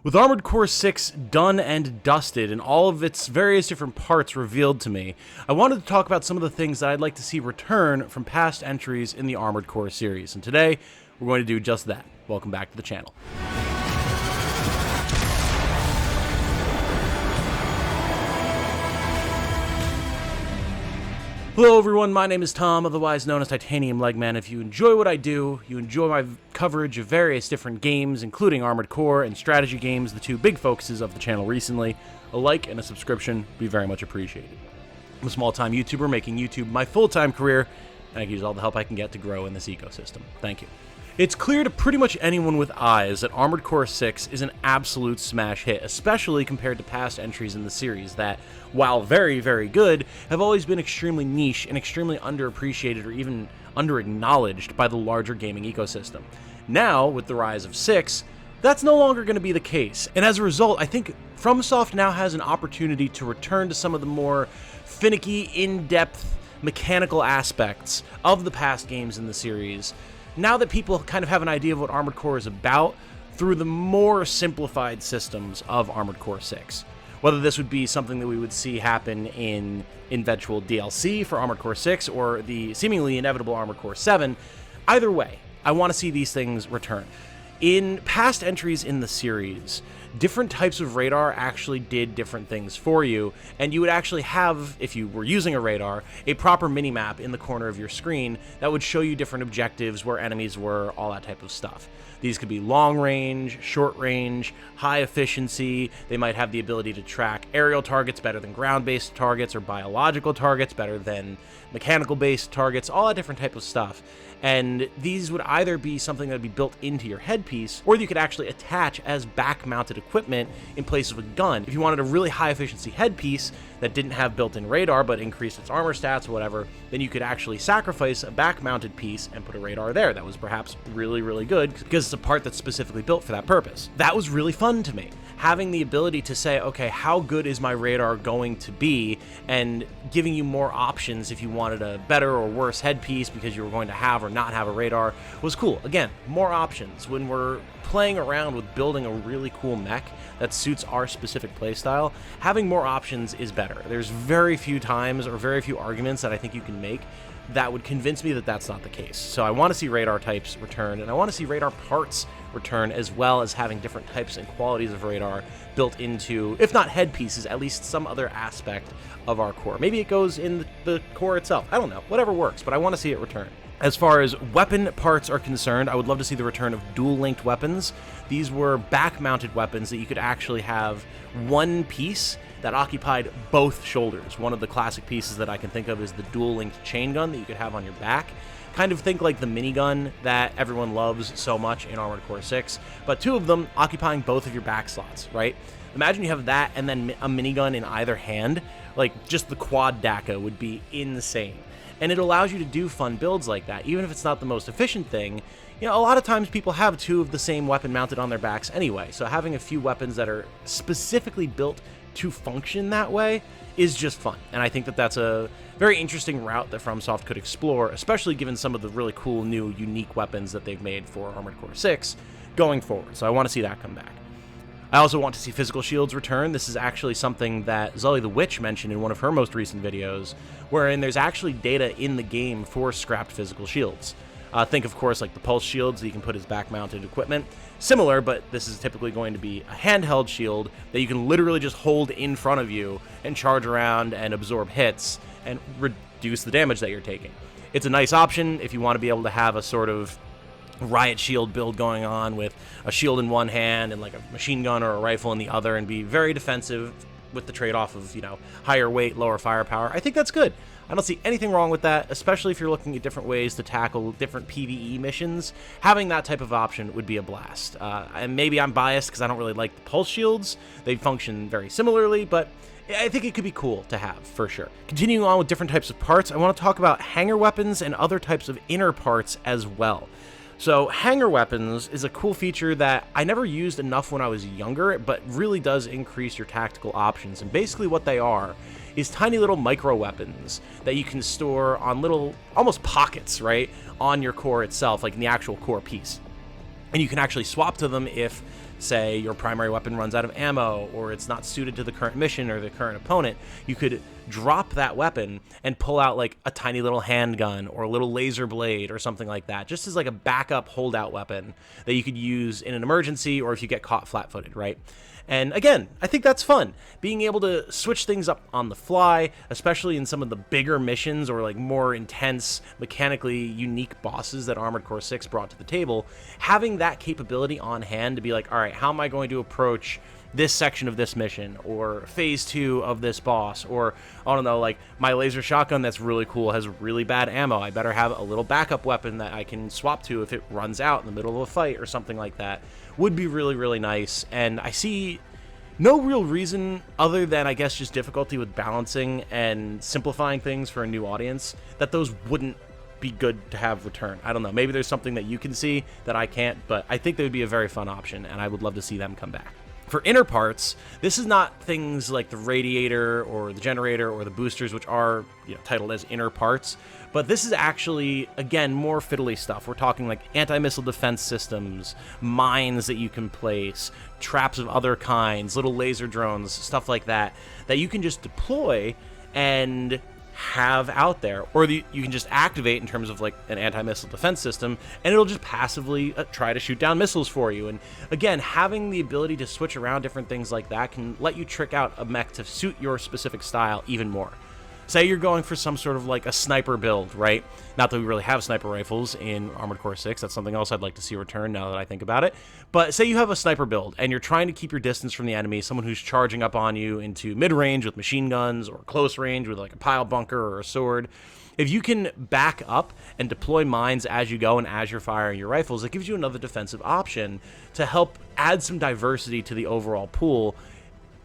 With Armored Core 6 done and dusted and all of its various different parts revealed to me, I wanted to talk about some of the things that I'd like to see return from past entries in the Armored Core series, and today we're going to do just that. Welcome back to the channel. Hello everyone, my name is Tom, otherwise known as Titanium Legman. If you enjoy what I do, you enjoy my coverage of various different games, including Armored Core and strategy games, the two big focuses of the channel recently, a like and a subscription would be very much appreciated. I'm a small-time YouTuber making YouTube my full-time career, and I can use all the help I can get to grow in this ecosystem. Thank you. It's clear to pretty much anyone with eyes that Armored Core 6 is an absolute smash hit, especially compared to past entries in the series that, while very, very good, have always been extremely niche and extremely underappreciated or even underacknowledged by the larger gaming ecosystem. Now, with the rise of 6, that's no longer going to be the case, and as a result, I think FromSoft now has an opportunity to return to some of the more finicky, in-depth, mechanical aspects of the past games in the series, now that people kind of have an idea of what Armored Core is about through the more simplified systems of Armored Core 6. Whether this would be something that we would see happen in eventual DLC for Armored Core 6 or the seemingly inevitable Armored Core 7, either way, I want to see these things return. In past entries in the series, different types of radar actually did different things for you, and you would actually have, if you were using a radar, a proper minimap in the corner of your screen that would show you different objectives, where enemies were, all that type of stuff. These could be long range, short range, high efficiency. They might have the ability to track aerial targets better than ground-based targets, or biological targets better than mechanical-based targets, all that different type of stuff. And these would either be something that would be built into your headpiece, or you could actually attach as back-mounted equipment in place of a gun. If you wanted a really high-efficiency headpiece that didn't have built-in radar but increased its armor stats or whatever, then you could actually sacrifice a back-mounted piece and put a radar there. That was perhaps really, really good because it's a part that's specifically built for that purpose. That was really fun to me. Having the ability to say, okay, how good is my radar going to be, and giving you more options if you wanted a better or worse headpiece because you were going to have or not have a radar was cool. Again, more options. When we're playing around with building a really cool mech that suits our specific playstyle, having more options is better. There's very few times or very few arguments that I think you can make that would convince me that that's not the case. So I want to see radar types return, and I want to see radar parts return, as well as having different types and qualities of radar built into, if not headpieces, at least some other aspect of our core. Maybe it goes in the core itself. I don't know. Whatever works, but I want to see it return. As far as weapon parts are concerned, I would love to see the return of dual-linked weapons. These were back-mounted weapons that you could actually have one piece that occupied both shoulders. One of the classic pieces that I can think of is the dual-linked chain gun that you could have on your back. Kind of think like the minigun that everyone loves so much in Armored Core 6, but two of them occupying both of your back slots, right? Imagine you have that and then a minigun in either hand. Like, just the quad DACA would be insane. And it allows you to do fun builds like that, even if it's not the most efficient thing. You know, a lot of times people have two of the same weapon mounted on their backs anyway, so having a few weapons that are specifically built to function that way is just fun. And I think that that's a very interesting route that FromSoft could explore, especially given some of the really cool new unique weapons that they've made for Armored Core 6 going forward. So I want to see that come back. I also want to see physical shields return. This is actually something that Zully the Witch mentioned in one of her most recent videos, wherein there's actually data in the game for scrapped physical shields. Think, of course, like the pulse shields that you can put as back-mounted equipment. Similar, but this is typically going to be a handheld shield that you can literally just hold in front of you and charge around and absorb hits and reduce the damage that you're taking. It's a nice option if you want to be able to have a sort of riot shield build going on with a shield in one hand and like a machine gun or a rifle in the other, and be very defensive with the trade-off of, you know, higher weight, lower firepower. I think that's good. I don't see anything wrong with that, especially if you're looking at different ways to tackle different PvE missions. Having that type of option would be a blast. And maybe I'm biased because I don't really like the pulse shields. They function very similarly, but I think it could be cool to have, for sure. Continuing on with different types of parts, I want to talk about hanger weapons and other types of inner parts as well. So hanger weapons is a cool feature that I never used enough when I was younger, but really does increase your tactical options. And basically what they are is tiny little micro weapons that you can store on little, almost pockets, right, on your core itself, like in the actual core piece. And you can actually swap to them if say your primary weapon runs out of ammo, or it's not suited to the current mission or the current opponent, you could drop that weapon and pull out like a tiny little handgun or a little laser blade or something like that, just as like a backup holdout weapon that you could use in an emergency or if you get caught flat-footed, right? And again, I think that's fun. Being able to switch things up on the fly, especially in some of the bigger missions or like more intense, mechanically unique bosses that Armored Core 6 brought to the table, having that capability on hand to be like, all right, how am I going to approach this section of this mission or phase 2 of this boss, or I don't know, like my laser shotgun that's really cool has really bad ammo. I better have a little backup weapon that I can swap to if it runs out in the middle of a fight or something like that. Would be really, really nice. And I see no real reason other than, I guess, just difficulty with balancing and simplifying things for a new audience that those wouldn't be good to have return. I don't know. Maybe there's something that you can see that I can't, but I think they would be a very fun option, and I would love to see them come back. For inner parts, this is not things like the radiator or the generator or the boosters, which are, titled as inner parts, but this is actually, again, more fiddly stuff. We're talking like anti-missile defense systems, mines that you can place, traps of other kinds, little laser drones, stuff like that, that you can just deploy and have out there, or you can just activate in terms of like an anti-missile defense system, and it'll just passively try to shoot down missiles for you. And again, having the ability to switch around different things like that can let you trick out a mech to suit your specific style even more. Say you're going for some sort of like a sniper build, right? Not that we really have sniper rifles in Armored Core 6. That's something else I'd like to see return now that I think about it. But say you have a sniper build and you're trying to keep your distance from the enemy, someone who's charging up on you into mid-range with machine guns or close range with like a pile bunker or a sword. If you can back up and deploy mines as you go and as you're firing your rifles, it gives you another defensive option to help add some diversity to the overall pool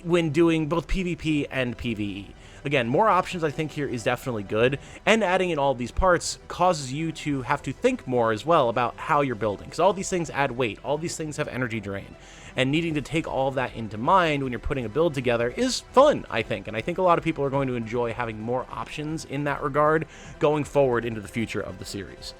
when doing both PvP and PvE. Again, more options I think here is definitely good, and adding in all these parts causes you to have to think more as well about how you're building, because all these things add weight, all these things have energy drain, and needing to take all of that into mind when you're putting a build together is fun, I think, and I think a lot of people are going to enjoy having more options in that regard going forward into the future of the series.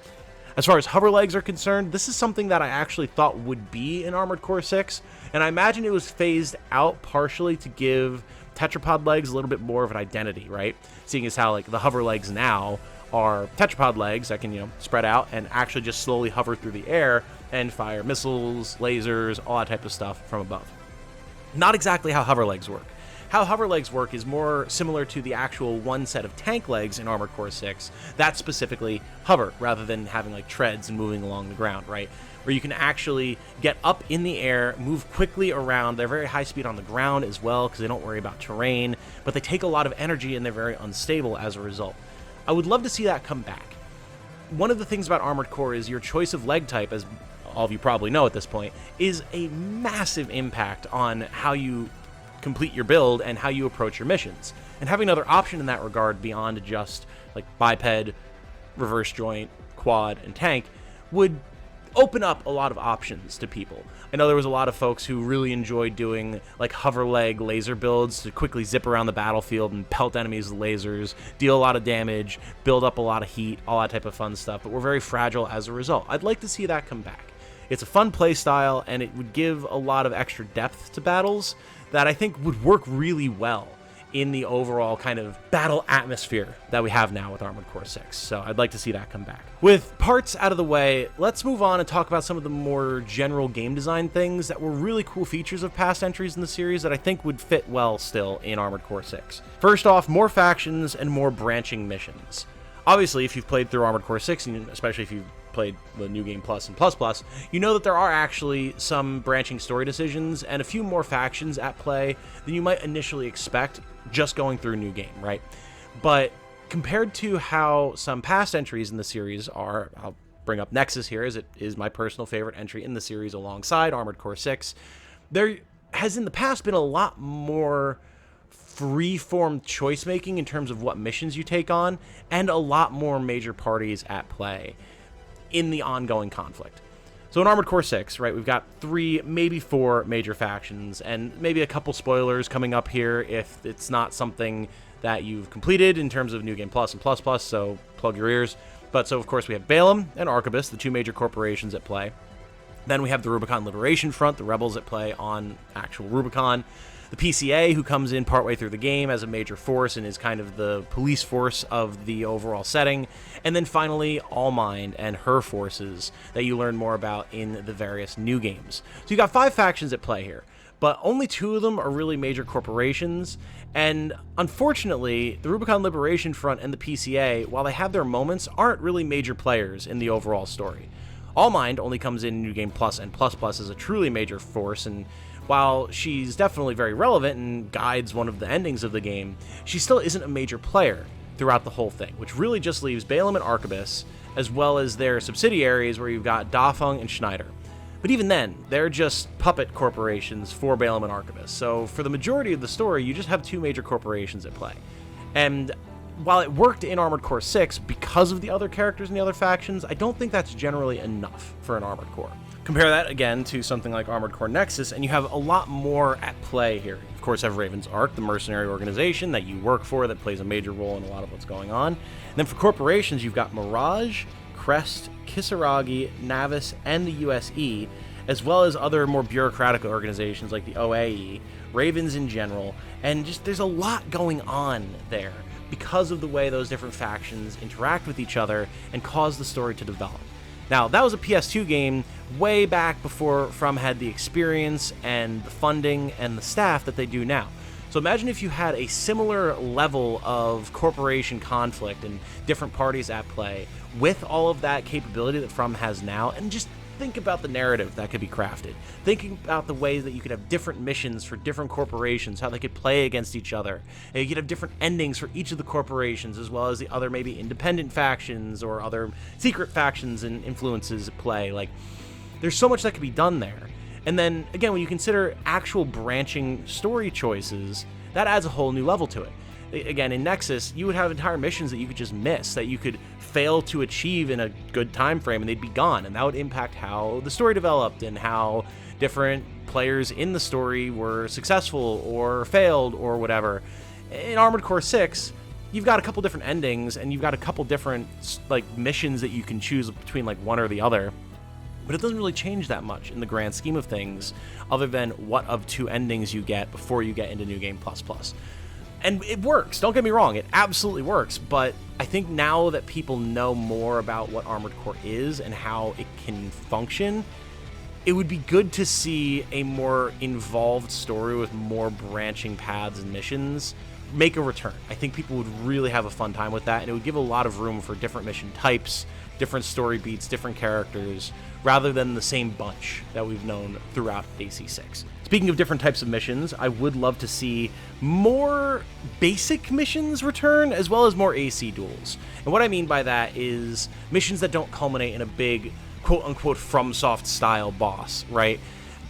As far as hover legs are concerned, this is something that I actually thought would be in Armored Core 6, and I imagine it was phased out partially to give tetrapod legs a little bit more of an identity, right? Seeing as how like the hover legs now are tetrapod legs that can, spread out and actually just slowly hover through the air and fire missiles, lasers, all that type of stuff from above. Not exactly how hover legs work. How hover legs work is more similar to the actual one set of tank legs in Armored Core 6 that specifically hover rather than having like treads and moving along the ground, right? Where you can actually get up in the air, move quickly around. They're very high speed on the ground as well because they don't worry about terrain, but they take a lot of energy and they're very unstable as a result. I would love to see that come back. One of the things about Armored Core is your choice of leg type, as all of you probably know at this point, is a massive impact on how you complete your build and how you approach your missions. And having another option in that regard beyond just like biped, reverse joint, quad, and tank would open up a lot of options to people. I know there was a lot of folks who really enjoyed doing like hover leg laser builds to quickly zip around the battlefield and pelt enemies with lasers, deal a lot of damage, build up a lot of heat, all that type of fun stuff, but we're very fragile as a result. I'd like to see that come back. It's a fun play style, and it would give a lot of extra depth to battles that I think would work really well in the overall kind of battle atmosphere that we have now with Armored Core 6. So I'd like to see that come back. With parts out of the way, let's move on and talk about some of the more general game design things that were really cool features of past entries in the series that I think would fit well still in Armored Core 6. First off, more factions and more branching missions. Obviously, if you've played through Armored Core 6, and especially if you've played the New Game Plus and Plus Plus, you know that there are actually some branching story decisions and a few more factions at play than you might initially expect just going through New Game, right? But compared to how some past entries in the series are, I'll bring up Nexus here as it is my personal favorite entry in the series alongside Armored Core 6, there has in the past been a lot more free-form choice making in terms of what missions you take on, and a lot more major parties at play in the ongoing conflict. So in Armored Core 6, right, we've got 3, maybe 4 major factions, and maybe a couple spoilers coming up here if it's not something that you've completed in terms of New Game Plus and Plus Plus, so plug your ears. But so, of course, we have Balaam and Arquebus, the 2 major corporations at play. Then we have the Rubicon Liberation Front, the rebels that play on actual Rubicon. The PCA, who comes in partway through the game as a major force and is kind of the police force of the overall setting. And then finally, All Mind and her forces that you learn more about in the various new games. So you got 5 factions at play here, but only 2 of them are really major corporations. And unfortunately, the Rubicon Liberation Front and the PCA, while they have their moments, aren't really major players in the overall story. All Mind only comes in New Game Plus and Plus Plus as a truly major force, and while she's definitely very relevant and guides one of the endings of the game, she still isn't a major player throughout the whole thing, which really just leaves Balaam and Arquebus, as well as their subsidiaries where you've got Dafeng and Schneider. But even then, they're just puppet corporations for Balaam and Arquebus, so for the majority of the story, you just have 2 major corporations at play. And while it worked in Armored Core 6 because of the other characters and the other factions, I don't think that's generally enough for an Armored Core. Compare that again to something like Armored Core Nexus, and you have a lot more at play here. Of course, have Raven's Ark, the mercenary organization that you work for that plays a major role in a lot of what's going on. And then for corporations, you've got Mirage, Crest, Kisaragi, Navis, and the USE, as well as other more bureaucratic organizations like the OAE, Ravens in general, and just there's a lot going on there because of the way those different factions interact with each other and cause the story to develop. Now, that was a PS2 game way back before From had the experience and the funding and the staff that they do now. So imagine if you had a similar level of corporation conflict and different parties at play with all of that capability that From has now, and just think about the narrative that could be crafted. Thinking about the ways that you could have different missions for different corporations, how they could play against each other. And you could have different endings for each of the corporations, as well as the other maybe independent factions or other secret factions and influences at play. Like, there's so much that could be done there. And then, again, when you consider actual branching story choices, that adds a whole new level to it. Again, in Nexus, you would have entire missions that you could just miss, that you could fail to achieve in a good time frame, and they'd be gone, and that would impact how the story developed and how different players in the story were successful or failed or whatever. In Armored Core 6, you've got a couple different endings, and you've got a couple different missions that you can choose between one or the other. But it doesn't really change that much in the grand scheme of things, other than what of 2 endings you get before you get into New Game Plus Plus. And it works, don't get me wrong, it absolutely works, but I think now that people know more about what Armored Core is and how it can function, it would be good to see a more involved story with more branching paths and missions make a return. I think people would really have a fun time with that, and it would give a lot of room for different mission types, different story beats, different characters, rather than the same bunch that we've known throughout AC6. Speaking of different types of missions, I would love to see more basic missions return, as well as more AC duels. And what I mean by that is missions that don't culminate in a big, quote-unquote, FromSoft style boss, right?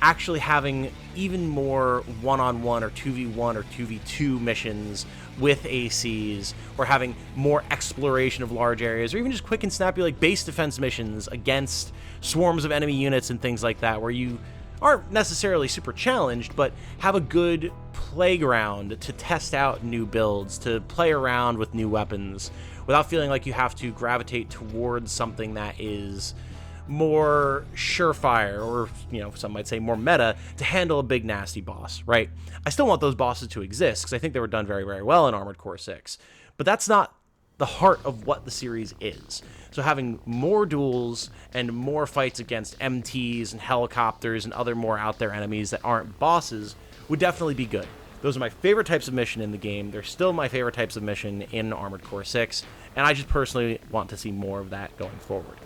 Actually having even more one-on-one or 2v1 or 2v2 missions with ACs, or having more exploration of large areas, or even just quick and snappy base defense missions against swarms of enemy units and things like that, where you aren't necessarily super challenged, but have a good playground to test out new builds, to play around with new weapons, without feeling like you have to gravitate towards something that is more surefire, or some might say more meta, to handle a big nasty boss, right? I still want those bosses to exist, because I think they were done very, very well in Armored Core 6, but that's not the heart of what the series is. So having more duels and more fights against MTs and helicopters and other more out there enemies that aren't bosses would definitely be good. Those are my favorite types of mission in the game. They're still my favorite types of mission in Armored Core 6, and I just personally want to see more of that going forward.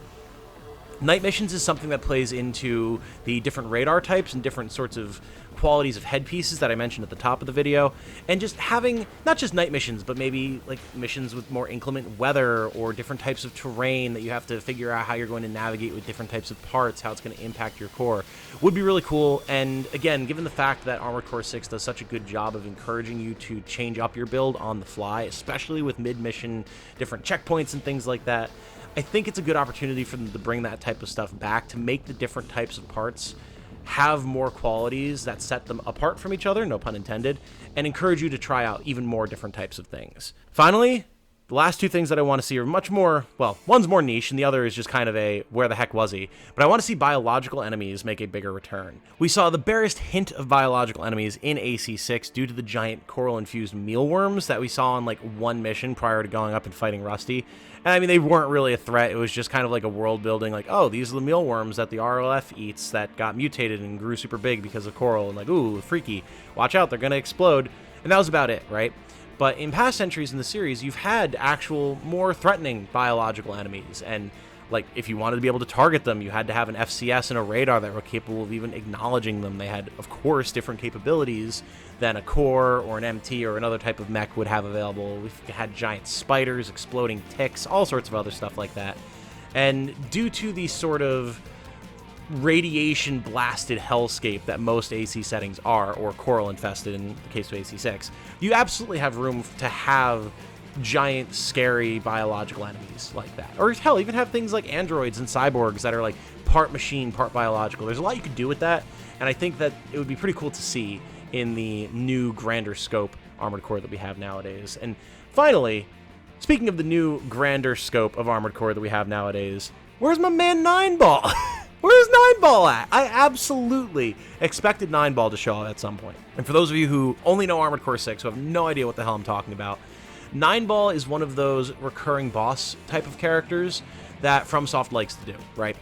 Night missions is something that plays into the different radar types and different sorts of qualities of headpieces that I mentioned at the top of the video, and just having not just night missions, but maybe missions with more inclement weather or different types of terrain that you have to figure out how you're going to navigate with different types of parts, how it's going to impact your core, would be really cool. And again, given the fact that Armored Core 6 does such a good job of encouraging you to change up your build on the fly, especially with mid-mission different checkpoints and things like that, I think it's a good opportunity for them to bring that type of stuff back, to make the different types of parts have more qualities that set them apart from each other, no pun intended, and encourage you to try out even more different types of things. Finally, The last two things that I want to see are much more, well, one's more niche and the other is just kind of a where the heck was he? But I want to see biological enemies make a bigger return. We saw the barest hint of biological enemies in AC6 due to the giant coral-infused mealworms that we saw on like one mission prior to going up and fighting Rusty. And I mean, they weren't really a threat. It was just kind of like a world building, like, oh, these are the mealworms that the RLF eats that got mutated and grew super big because of coral. And like, ooh, freaky. Watch out, they're going to explode. And that was about it, right? But in past entries in the series, you've had actual more threatening biological enemies. And like, if you wanted to be able to target them, you had to have an FCS and a radar that were capable of even acknowledging them. They had, of course, different capabilities than a core or an MT or another type of mech would have available. We've had giant spiders, exploding ticks, all sorts of other stuff like that. And due to the sort of radiation blasted hellscape that most AC settings are, or coral infested in the case of AC6, you absolutely have room to have giant scary biological enemies like that. Or hell, even have things like androids and cyborgs that are like part machine, part biological. There's a lot you could do with that, and I think that it would be pretty cool to see in the new grander scope Armored Core that we have nowadays. And finally, speaking of the new grander scope of Armored Core that we have nowadays, where's my man Nineball? Where's Nineball at? I absolutely expected Nineball to show up at some point. And for those of you who only know Armored Core 6, who have no idea what the hell I'm talking about, Nineball is one of those recurring boss type of characters that FromSoft likes to do, right?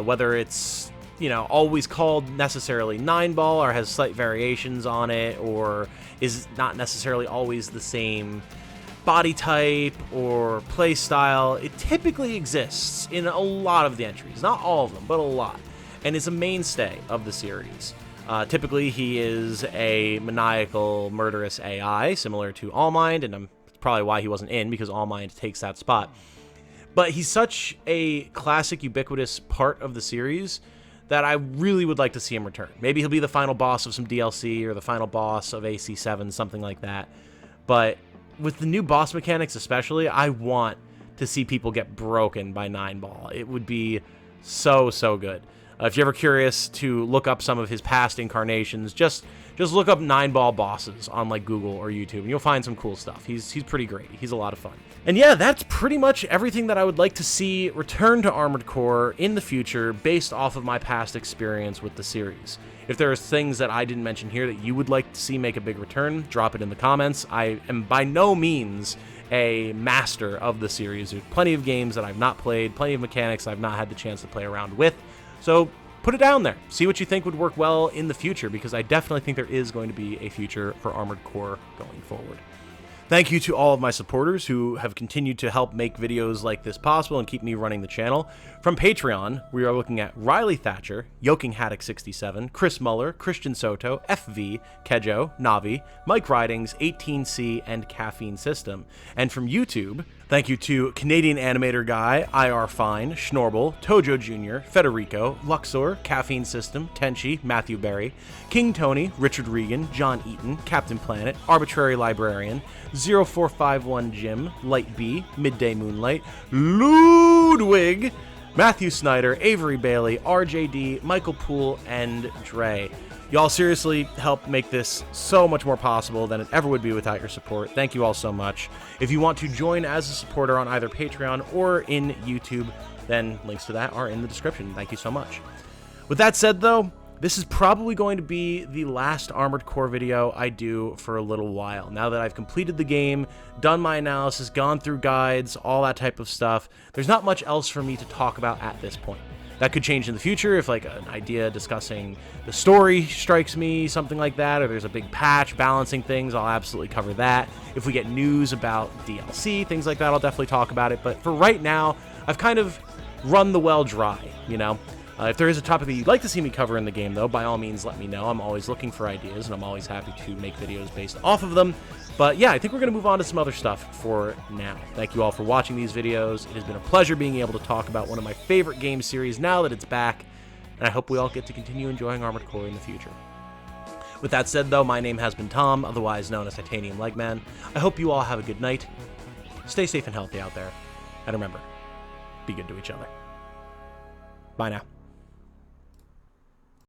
Whether it's, you know, always called necessarily Nineball or has slight variations on it, or is not necessarily always the same body type or play style, it typically exists in a lot of the entries. Not all of them, but a lot. And is a mainstay of the series. Typically, he is a maniacal, murderous AI, similar to Allmind, and that's probably why he wasn't in, because Allmind takes that spot. But he's such a classic, ubiquitous part of the series that I really would like to see him return. Maybe he'll be the final boss of some DLC, or the final boss of AC7, something like that. But with the new boss mechanics especially, I want to see people get broken by Nineball. It would be so, so good. If you're ever curious to look up some of his past incarnations, just look up Nineball bosses on like Google or YouTube, and you'll find some cool stuff. He's pretty great. He's a lot of fun. And yeah, that's pretty much everything that I would like to see return to Armored Core in the future based off of my past experience with the series. If there are things that I didn't mention here that you would like to see make a big return, drop it in the comments. I am by no means a master of the series. There's plenty of games that I've not played, plenty of mechanics I've not had the chance to play around with. So put it down there. See what you think would work well in the future, because I definitely think there is going to be a future for Armored Core going forward. Thank you to all of my supporters who have continued to help make videos like this possible and keep me running the channel. From Patreon, we are looking at Riley Thatcher, Yoking Haddock 67, Chris Muller, Christian Soto, FV, Kejo, Navi, Mike Ridings, 18C, and Caffeine System. And from YouTube, thank you to Canadian Animator Guy, IR Fine, Schnorble, Tojo Jr., Federico, Luxor, Caffeine System, Tenchi, Matthew Berry, King Tony, Richard Regan, John Eaton, Captain Planet, Arbitrary Librarian, 0451 Jim, Light B, Midday Moonlight, Ludwig, Matthew Snyder, Avery Bailey, RJD, Michael Poole, and Dre. Y'all seriously help make this so much more possible than it ever would be without your support. Thank you all so much. If you want to join as a supporter on either Patreon or in YouTube, then links to that are in the description. Thank you so much. With that said, though, this is probably going to be the last Armored Core video I do for a little while. Now that I've completed the game, done my analysis, gone through guides, all that type of stuff, there's not much else for me to talk about at this point. That could change in the future if like an idea discussing the story strikes me, something like that, or there's a big patch balancing things, I'll absolutely cover that. If we get news about DLC, things like that, I'll definitely talk about it. But for right now, I've kind of run the well dry, you know? If there is a topic that you'd like to see me cover in the game, though, by all means, let me know. I'm always looking for ideas, and I'm always happy to make videos based off of them. But yeah, I think we're going to move on to some other stuff for now. Thank you all for watching these videos. It has been a pleasure being able to talk about one of my favorite game series now that it's back, and I hope we all get to continue enjoying Armored Core in the future. With that said, though, my name has been Tom, otherwise known as Titanium Legman. I hope you all have a good night. Stay safe and healthy out there. And remember, be good to each other. Bye now.